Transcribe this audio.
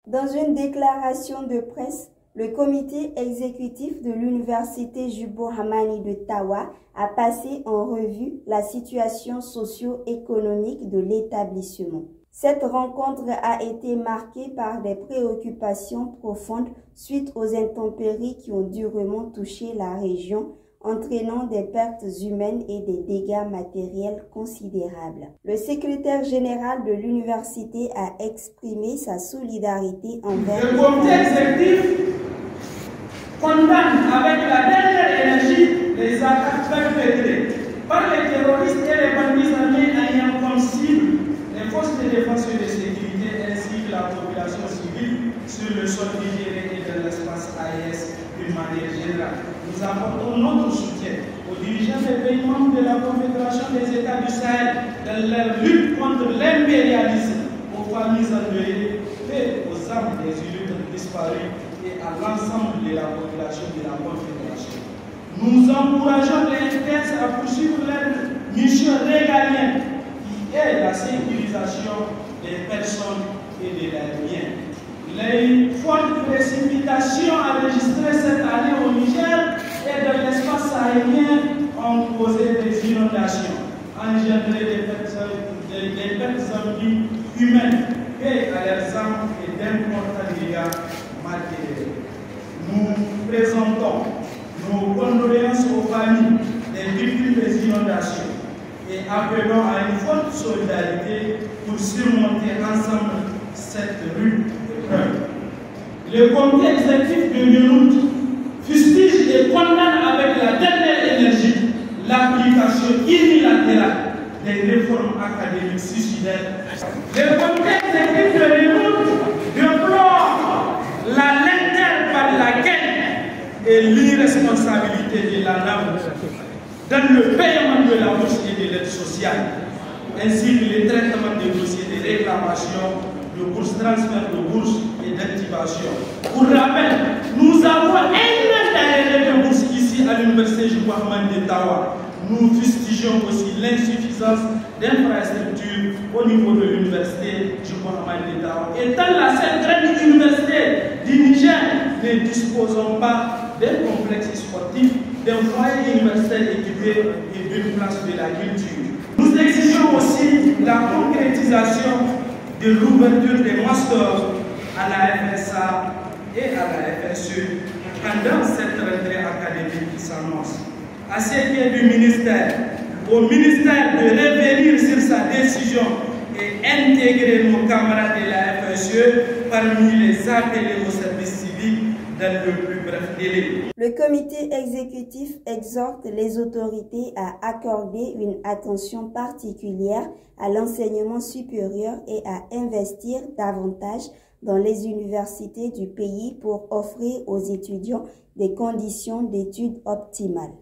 Dans une déclaration de presse, le comité exécutif de l'Université Jubo Hamani de Tawa a passé en revue la situation socio-économique de l'établissement. Cette rencontre a été marquée par des préoccupations profondes suite aux intempéries qui ont durement touché la région, entraînant des pertes humaines et des dégâts matériels considérables. Le secrétaire général de l'université a exprimé sa solidarité envers le comité exécutif condamne avec la dernière énergie les attaques perpétrées par les terroristes et les bandits armés ayant comme cible les forces de défense et de sécurité ainsi que la population civile sur le sol nigérien et dans l'espace AES d'une manière générale. Nous apportons notre soutien aux dirigeants des pays membres de la Confédération des États du Sahel dans leur lutte contre l'impérialisme, aux familles endeuillées et aux âmes des illustres disparus et à l'ensemble de la population de la Confédération. Nous encourageons les RTS à poursuivre leur mission régalienne qui est la sécurisation des personnes et de leurs biens. Les fortes précipitations enregistrées cette année au Niger et dans l'espace sahélien ont causé des inondations, engendré des pertes humaines et à leurs âmes et d'importants dégâts matériels. Nous présentons nos condoléances aux familles des victimes des inondations et appelons à une forte solidarité pour surmonter ensemble cette rude épreuve. Le comité exécutif de l'UNUT fustige et condamne avec la dernière énergie l'application unilatérale des réformes académiques suicidaires. Le comité exécutif de l'UNUT déplore la lenteur par laquelle et l'irresponsabilité de la NAM dans le paiement de la bourse et de l'aide sociale, ainsi que le traitement des dossiers de réclamation, de bourse, transfert de bourse et d'activation. Pour rappel, nous avons un an de bourse ici à l'Université Jubo Hamani de Tawa. Nous fustigeons aussi l'insuffisance d'infrastructures au niveau de l'Université Jubo Hamani de Tawa. Étant la seule grande université du Niger, ne disposons pas d'un complexe sportif, d'un foyer universitaire équipé et d'une place de la culture. Nous exigeons aussi la concrétisation de l'ouverture des masters à la FSA et à la FSE pendant cette rentrée académique qui s'annonce. À ce qui est du ministère, au ministère de revenir sur sa décision et intégrer nos camarades de la FSE parmi les appelés au service civique dans le plus bref délai. Le comité exécutif exhorte les autorités à accorder une attention particulière à l'enseignement supérieur et à investir davantage dans les universités du pays pour offrir aux étudiants des conditions d'études optimales.